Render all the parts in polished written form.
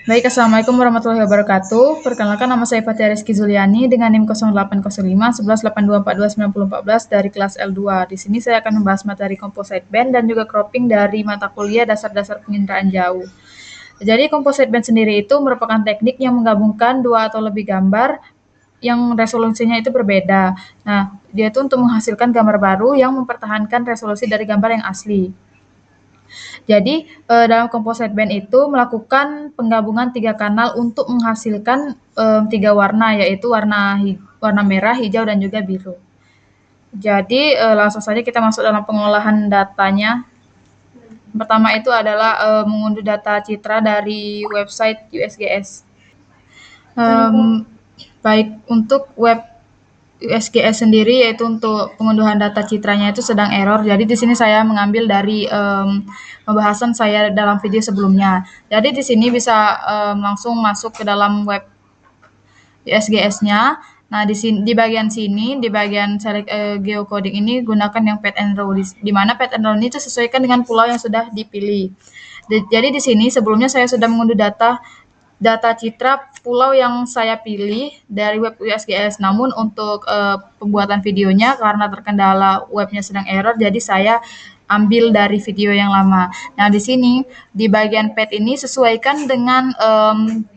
Baik, Assalamualaikum warahmatullahi wabarakatuh. Perkenalkan, nama saya Fatia Rizky Zuliani dengan NIM 0805 1182429014 dari kelas L2. Di sini saya akan membahas materi composite band dan juga cropping dari mata kuliah dasar-dasar penginderaan jauh. Jadi composite band sendiri itu merupakan teknik yang menggabungkan dua atau lebih gambar yang resolusinya itu berbeda. Nah, dia itu untuk menghasilkan gambar baru yang mempertahankan resolusi dari gambar yang asli. Jadi, dalam composite band itu melakukan penggabungan 3 kanal untuk menghasilkan, 3 warna, yaitu warna merah, hijau, dan juga biru. Jadi, langsung saja kita masuk dalam pengolahan datanya. Pertama itu adalah, mengunduh data citra dari website USGS. Baik untuk web USGS sendiri, yaitu untuk pengunduhan data citranya itu sedang error. Jadi di sini saya mengambil dari pembahasan saya dalam video sebelumnya. Jadi di sini bisa langsung masuk ke dalam web USGS-nya. Nah, di bagian sini, di bagian select geocoding ini gunakan yang pet and row, di mana pet and row ini sesuaikan dengan pulau yang sudah dipilih. Jadi di sini sebelumnya saya sudah mengunduh data citra pulau yang saya pilih dari web USGS. Namun untuk pembuatan videonya karena terkendala webnya sedang error, jadi saya ambil dari video yang lama. Nah, di sini di bagian pet ini sesuaikan dengan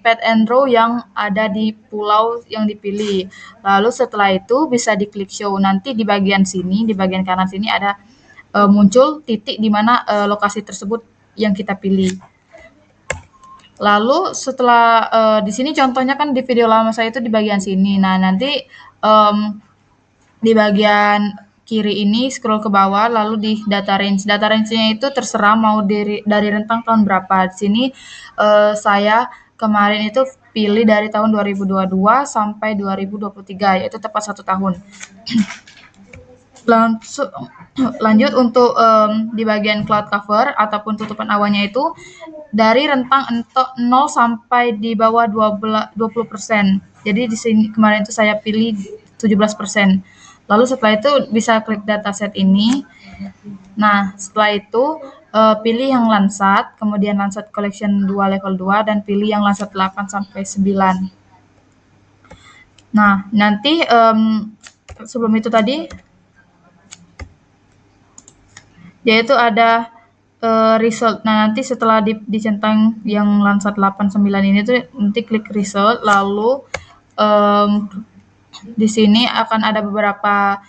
pet and row yang ada di pulau yang dipilih. Lalu setelah itu bisa diklik show. Nanti di bagian sini, di bagian kanan sini ada muncul titik di mana lokasi tersebut yang kita pilih. Lalu setelah di sini contohnya kan di video lama saya itu di bagian sini. Nah, nanti di bagian kiri ini scroll ke bawah, lalu di data range. Data range-nya itu terserah mau dari rentang tahun berapa. Di sini saya kemarin itu pilih dari tahun 2022 sampai 2023, yaitu tepat 1 tahun. Lanjut untuk di bagian cloud cover ataupun tutupan awannya itu dari rentang 0 sampai di bawah 20%. Jadi di sini kemarin itu saya pilih 17%. Lalu setelah itu bisa klik dataset ini. Nah, setelah itu pilih yang Landsat, kemudian Landsat Collection 2 level 2 dan pilih yang Landsat 8 sampai 9. Nah, nanti sebelum itu tadi yaitu ada result. Nah, nanti setelah dicentang yang Landsat 8 9 ini tuh nanti klik result, lalu di sini akan ada beberapa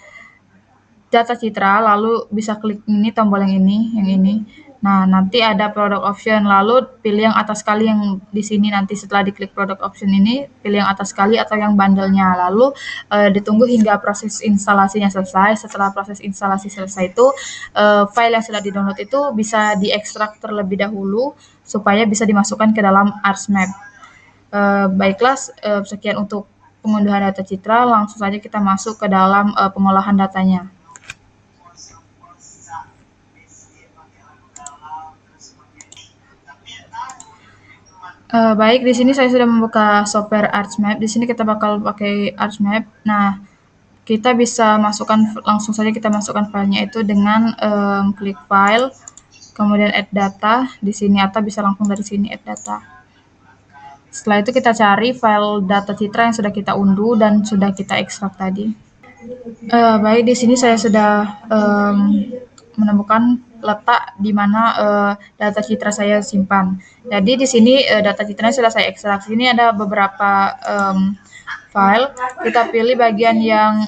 data citra, lalu bisa klik ini tombol yang ini. Nah, nanti ada product option, lalu pilih yang atas sekali yang di sini. Nanti setelah diklik product option ini, pilih yang atas sekali atau yang bundle-nya. Lalu ditunggu hingga proses instalasinya selesai. Setelah proses instalasi selesai itu, file yang sudah di-download itu bisa diekstrak terlebih dahulu supaya bisa dimasukkan ke dalam ArchMap. Baiklah, sekian untuk pengunduhan data citra. Langsung saja kita masuk ke dalam pengolahan datanya. Baik, di sini saya sudah membuka software ArchMap. Di sini kita bakal pakai ArchMap. Nah, kita bisa langsung saja kita masukkan filenya itu dengan klik file, kemudian add data di sini, atau bisa langsung dari sini add data. Setelah itu kita cari file data citra yang sudah kita unduh dan sudah kita ekstrak tadi. Baik, di sini saya sudah menemukan letak di mana data citra saya simpan. Jadi di sini data citranya sudah saya ekstrak. Sini ada beberapa file. Kita pilih bagian yang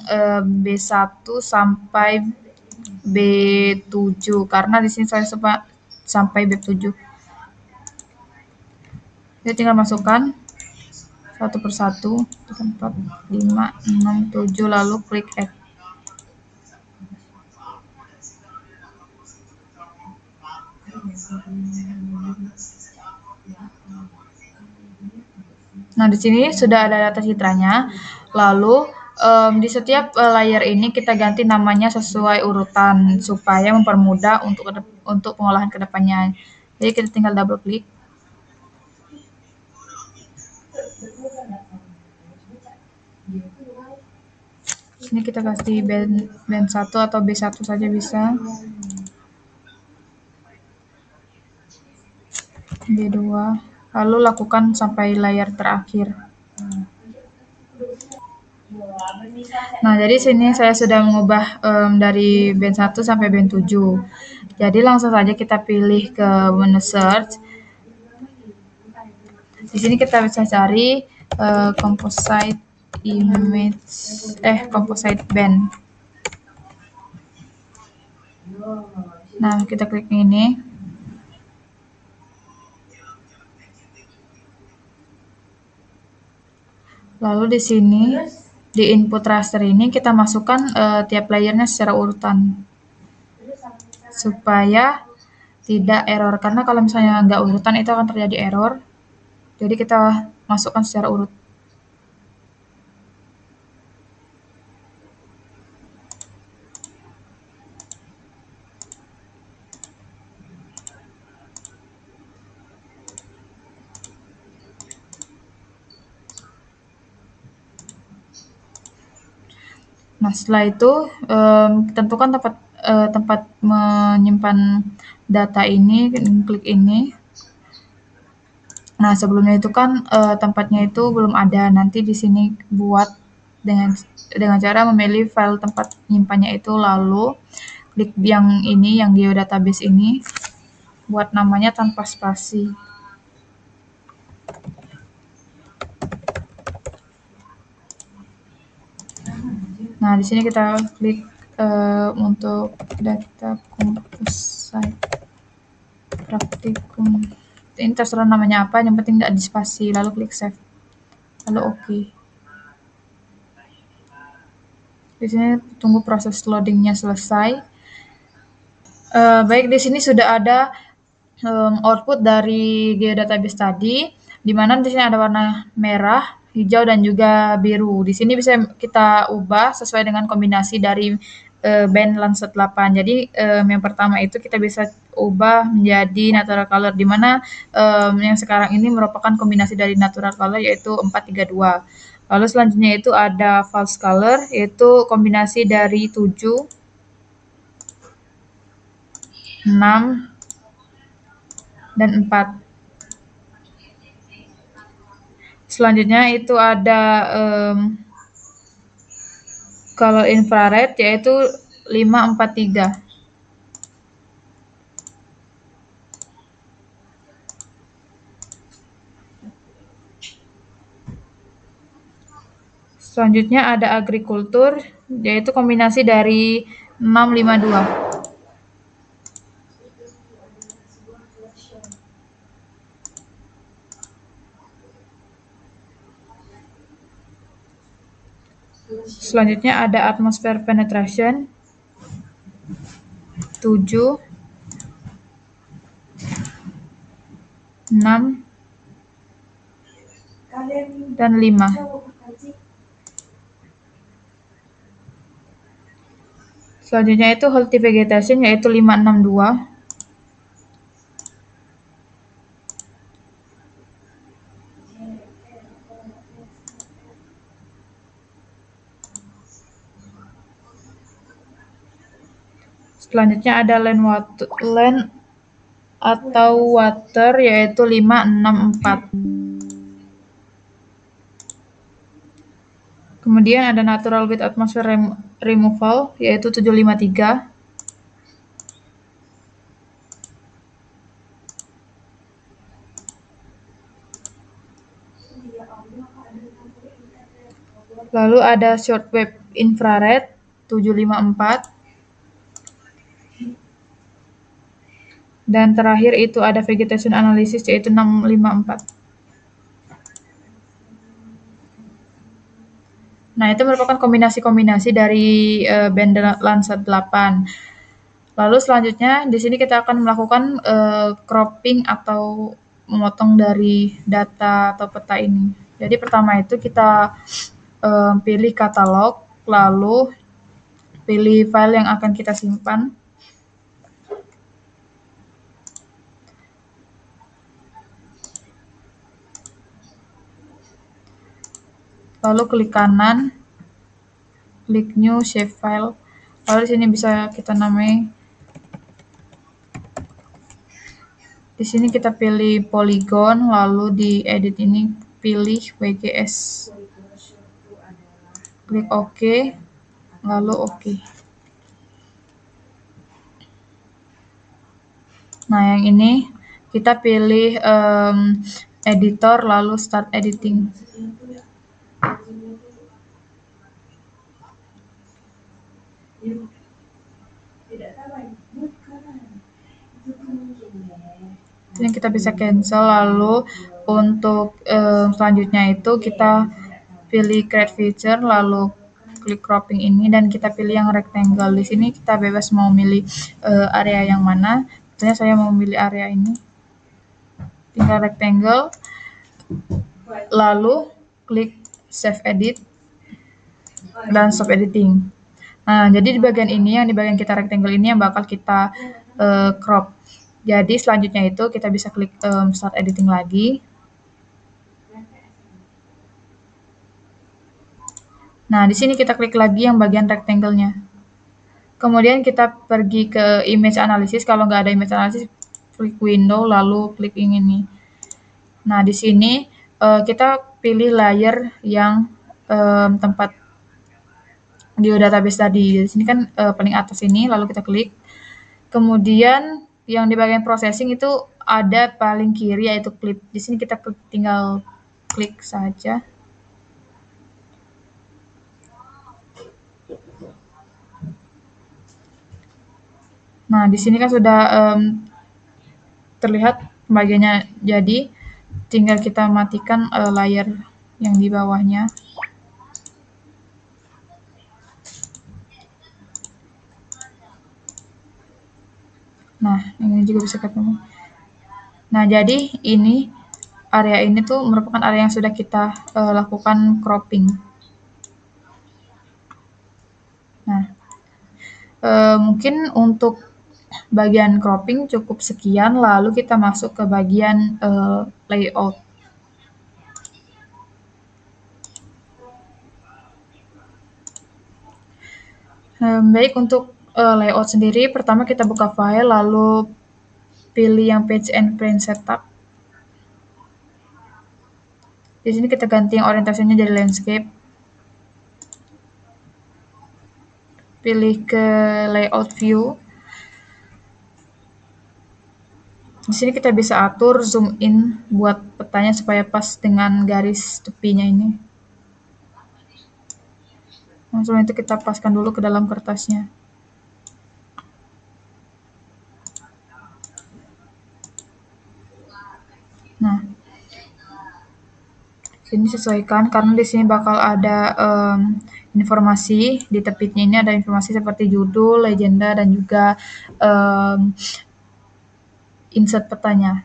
B1 sampai B7 karena di sini saya sampai B7. Kita tinggal masukkan satu persatu, 4, 5, 6, 7, lalu klik add. Nah, di sini sudah ada data citranya. Lalu di setiap layer ini kita ganti namanya sesuai urutan supaya mempermudah untuk pengolahan ke depannya. Jadi kita tinggal double klik. Sini kita kasih band 1 atau B1 saja bisa. B2. lalu lakukan sampai layar terakhir. Nah, jadi sini saya sudah mengubah dari band 1 sampai band 7. Jadi langsung saja kita pilih ke menu search. Di sini kita bisa cari composite image, composite band. Nah, kita klik ini. Lalu di sini di input raster ini kita masukkan tiap layernya secara urutan supaya tidak error, karena kalau misalnya nggak urutan itu akan terjadi error. Jadi kita masukkan secara urut. Nah, setelah itu tentukan tempat menyimpan data ini, klik ini. Nah, sebelumnya itu kan tempatnya itu belum ada. Nanti di sini buat dengan cara memilih file tempat menyimpannya itu, lalu klik yang ini, yang geodatabase ini, buat namanya tanpa spasi. Nah, di sini kita klik untuk data composite praktikum. Ini terserah namanya apa, yang penting nggak di spasi. Lalu klik save. Lalu OK. Di sini tunggu proses loadingnya selesai. Baik, di sini sudah ada output dari geodatabase tadi, di mana di sini ada warna merah, hijau, dan juga biru. Di sini bisa kita ubah sesuai dengan kombinasi dari band Landsat 8. Jadi yang pertama itu kita bisa ubah menjadi natural color, di mana yang sekarang ini merupakan kombinasi dari natural color yaitu 432. Lalu selanjutnya itu ada false color, yaitu kombinasi dari 7, 6, dan 4. Selanjutnya itu ada color infrared, yaitu 543. Selanjutnya ada agrikultur, yaitu kombinasi dari 652. Selanjutnya ada atmosphere penetration 7, 6, dan 5. Selanjutnya itu healthy vegetation, yaitu 562. Selanjutnya ada land atau water, yaitu 564. Kemudian ada natural with atmosphere removal, yaitu 753. Lalu ada shortwave infrared 754. Dan terakhir itu ada vegetation analysis, yaitu 654. Nah, itu merupakan kombinasi-kombinasi dari band Landsat 8. Lalu selanjutnya di sini kita akan melakukan cropping atau memotong dari data atau peta ini. Jadi pertama itu kita pilih katalog, lalu pilih file yang akan kita simpan. Lalu klik kanan, klik new save file. Lalu di sini bisa kita namai Di sini kita pilih polygon, lalu di edit ini pilih WGS. Klik OK, lalu OK. Nah, yang ini kita pilih editor, lalu start editing. Ini kita bisa cancel, lalu untuk selanjutnya itu kita pilih create feature, lalu klik cropping ini dan kita pilih yang rectangle. Di sini kita bebas mau milih area yang mana. Misalnya saya mau milih area ini, tinggal rectangle, lalu klik save edit dan stop editing. Nah, jadi di bagian ini, yang di bagian kita rectangle ini yang bakal kita crop. Jadi selanjutnya itu kita bisa klik start editing lagi. Nah, di sini kita klik lagi yang bagian rectangle-nya. Kemudian kita pergi ke image analysis. Kalau nggak ada image analysis, klik window lalu klik yang ini. Nah, di sini kita pilih layer yang tempat di database tadi. Di sini kan paling atas ini, lalu kita klik. Kemudian yang di bagian processing itu ada paling kiri yaitu clip. Di sini kita tinggal klik saja. Nah, di sini kan sudah terlihat pembagiannya jadi, tinggal kita matikan layar yang di bawahnya. Nah, ini juga bisa ketemu. Nah, jadi ini area ini tuh merupakan area yang sudah kita lakukan cropping. Nah, mungkin untuk bagian cropping cukup sekian, lalu kita masuk ke bagian layout. Baik, untuk layout sendiri, pertama kita buka file, lalu pilih yang page and print setup. Di sini kita ganti yang orientasinya jadi landscape. Pilih ke layout view. Di sini kita bisa atur zoom in buat petanya supaya pas dengan garis tepinya ini. Langsung itu kita paskan dulu ke dalam kertasnya. Nah, sini sesuaikan karena di sini bakal ada informasi di tepinya ini, ada informasi seperti judul, legenda, dan juga insert petanya.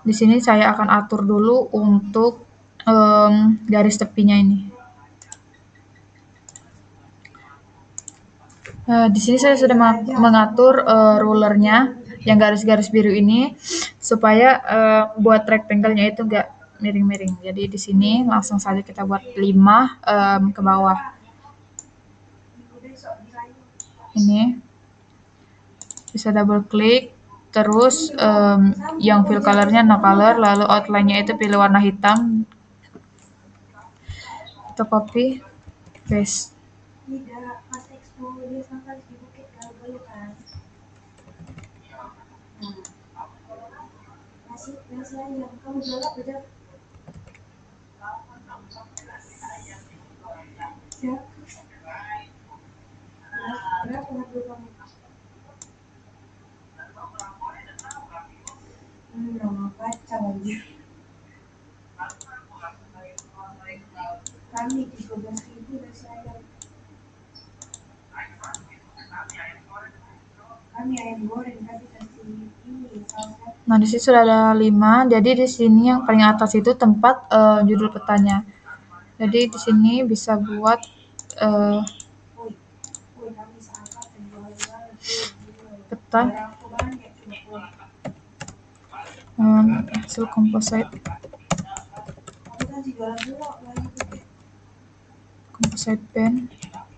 Di sini saya akan atur dulu untuk garis tepinya ini. Di sini saya sudah mengatur rulernya yang garis-garis biru ini supaya buat rectangle-nya itu enggak miring-miring. Jadi di sini langsung saja kita buat 5 ke bawah. Ini bisa double klik, terus yang fill color-nya no color, lalu outline-nya itu pilih warna hitam. Kita copy, paste. Nah, di sini sudah ada 5. Jadi di sini yang paling atas itu tempat judul petanya. Jadi di sini bisa buat peta hasil composite pen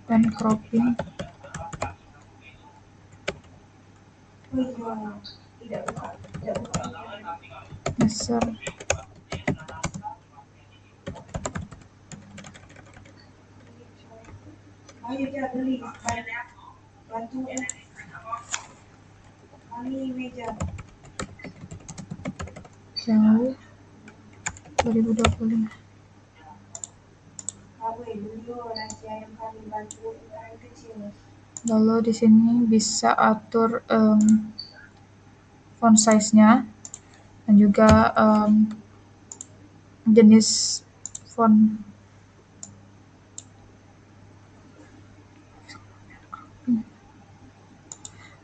dan cropping. Dasar. Jauh 2025. Lalu di sini bisa atur font size-nya dan juga jenis font.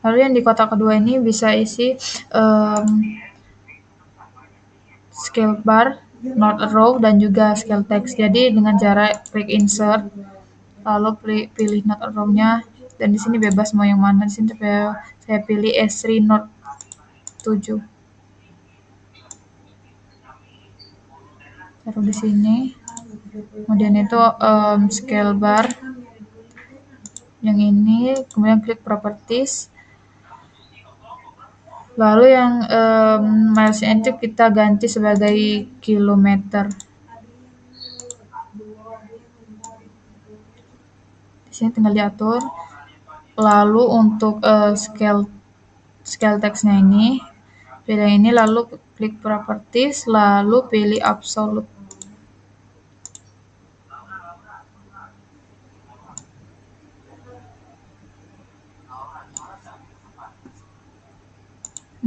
Lalu yang di kotak kedua ini bisa isi scale bar, not a row, dan juga scale text. Jadi dengan cara klik insert, lalu pilih not a row-nya, dan di sini bebas mau yang mana. Di sini saya pilih S3 not 7. Taruh di sini. Kemudian itu scale bar yang ini, kemudian klik properties. Lalu yang miles-nya itu kita ganti sebagai kilometer. Di sini tinggal diatur. Lalu untuk scale text-nya ini, pilih ini, lalu klik properties, lalu pilih absolute.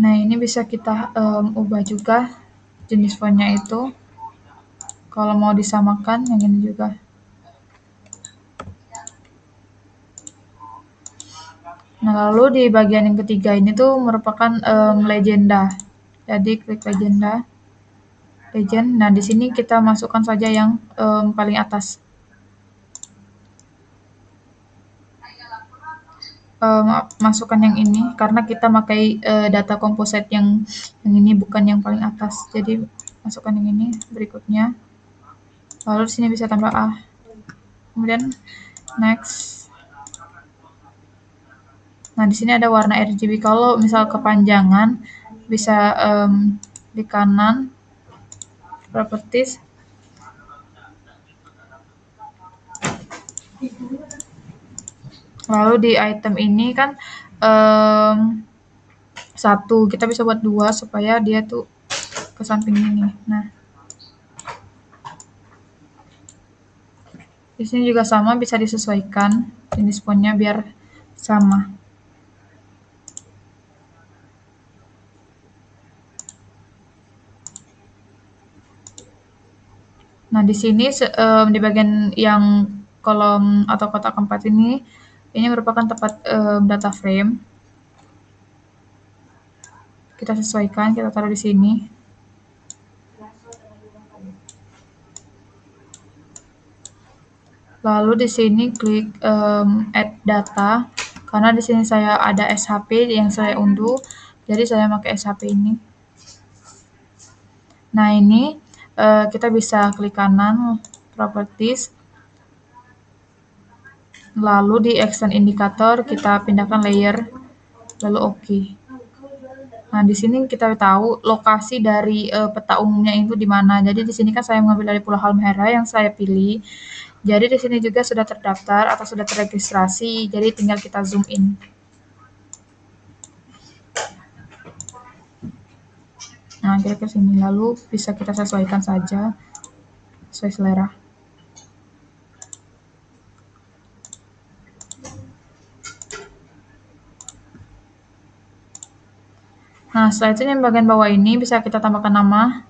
Nah, ini bisa kita ubah juga jenis fontnya itu. Kalau mau disamakan, yang ini juga. Nah, lalu di bagian yang ketiga ini tuh merupakan legenda. Jadi klik legend. Nah, di sini kita masukkan saja yang paling atas. Masukkan yang ini karena kita pakai data composite yang ini, bukan yang paling atas. Jadi masukkan yang ini berikutnya. Lalu di sini bisa tambah A. Kemudian next. Nah, di sini ada warna RGB. Kalau misal kepanjangan bisa di kanan properties. Lalu di item ini kan satu, kita bisa buat 2 supaya dia tuh ke samping ini. Nah, di sini juga sama, bisa disesuaikan jenis fontnya biar sama. Nah, di sini di bagian yang kolom atau kotak keempat ini merupakan tempat data frame. Kita sesuaikan, kita taruh di sini. Lalu di sini klik add data, karena di sini saya ada SHP yang saya unduh, jadi saya pakai SHP ini. Nah, ini kita bisa klik kanan properties, lalu di extend indicator kita pindahkan layer, lalu OK. Nah, di sini kita tahu lokasi dari peta umumnya itu di mana. Jadi di sini kan saya mengambil dari Pulau Halmahera yang saya pilih. Jadi di sini juga sudah terdaftar atau sudah terregistrasi. Jadi tinggal kita zoom in. Nah, kira-kira sini. Lalu bisa kita sesuaikan saja sesuai selera. Nah, setelah itu yang bagian bawah ini bisa kita tambahkan nama.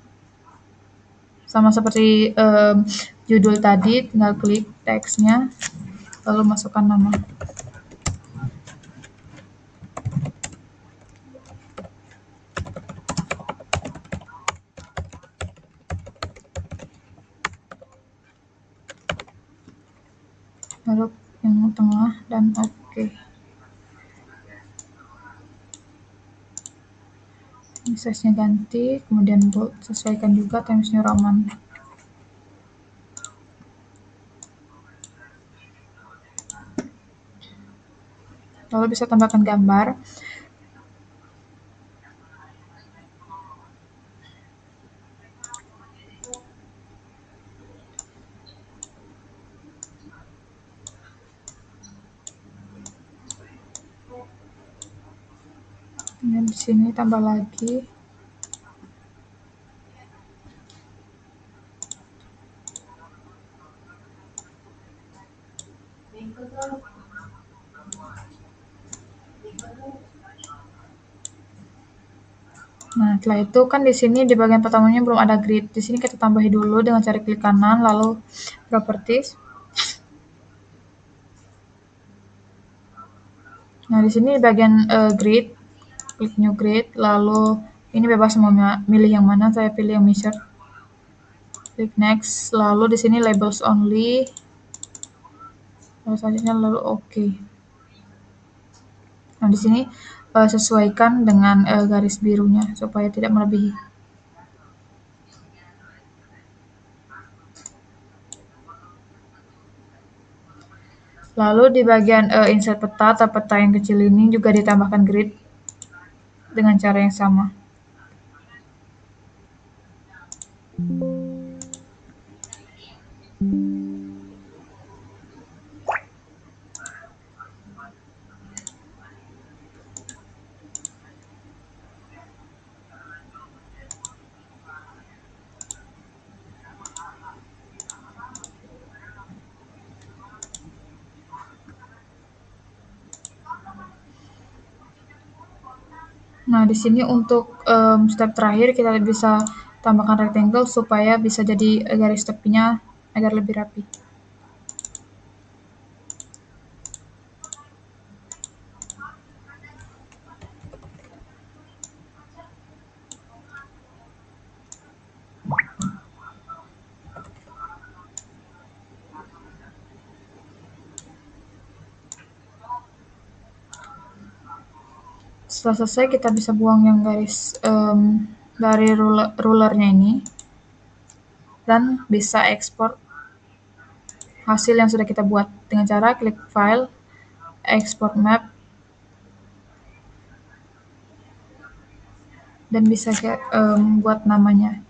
Sama seperti judul tadi, tinggal klik teksnya, lalu masukkan nama. Lalu yang tengah dan OK. Ini size-nya ganti, kemudian bold, sesuaikan juga Times New Roman. Lalu bisa tambahkan gambar. Di sini tambah lagi. Nah, setelah itu kan di sini di bagian pertamanya belum ada grid. Di sini kita tambahi dulu dengan cari klik kanan, lalu properties. Nah, di sini di bagian grid, klik new grid, lalu ini bebas mau milih yang mana, saya pilih yang measure. Klik next, lalu di sini labels only, lalu selanjutnya lalu OK. Nah, di sini sesuaikan dengan garis birunya supaya tidak melebihi. Lalu di bagian insert peta atau peta yang kecil ini juga ditambahkan grid dengan cara yang sama. Nah, di sini untuk step terakhir kita bisa tambahkan rectangle supaya bisa jadi garis tepinya agar lebih rapi. Setelah selesai kita bisa buang yang garis dari rulernya ini dan bisa ekspor hasil yang sudah kita buat dengan cara klik file, export map, dan bisa buat namanya.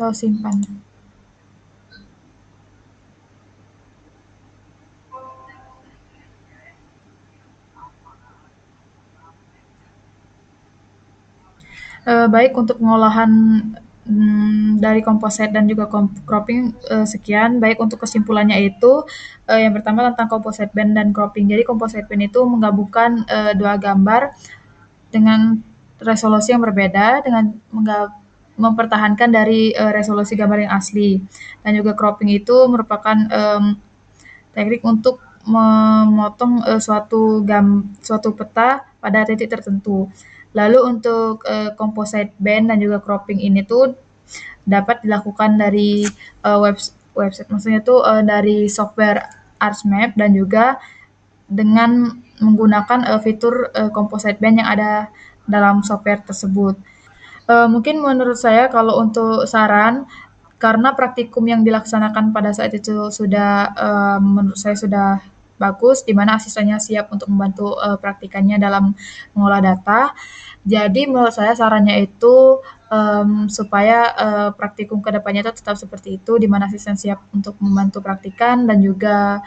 Lalu simpan. Baik, untuk pengolahan dari composite dan juga cropping sekian. Baik, untuk kesimpulannya itu yang pertama tentang composite band dan cropping. Jadi composite band itu menggabungkan dua gambar dengan resolusi yang berbeda dengan mempertahankan dari resolusi gambar yang asli. Dan juga cropping itu merupakan teknik untuk memotong suatu peta pada titik tertentu. Lalu untuk composite band dan juga cropping ini tuh dapat dilakukan dari website, maksudnya tuh dari software Artsmap dan juga dengan menggunakan fitur composite band yang ada dalam software tersebut. Mungkin menurut saya kalau untuk saran, karena praktikum yang dilaksanakan pada saat itu sudah menurut saya sudah bagus, di mana asistennya siap untuk membantu praktikannya dalam mengolah data. Jadi menurut saya sarannya itu supaya praktikum kedepannya itu tetap seperti itu, di mana asisten siap untuk membantu praktikan dan juga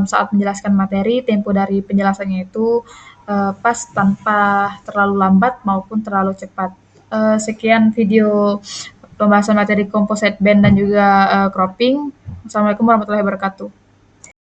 saat menjelaskan materi, tempo dari penjelasannya itu pas tanpa terlalu lambat maupun terlalu cepat. Sekian video pembahasan materi composite band dan juga cropping. Assalamualaikum warahmatullahi wabarakatuh.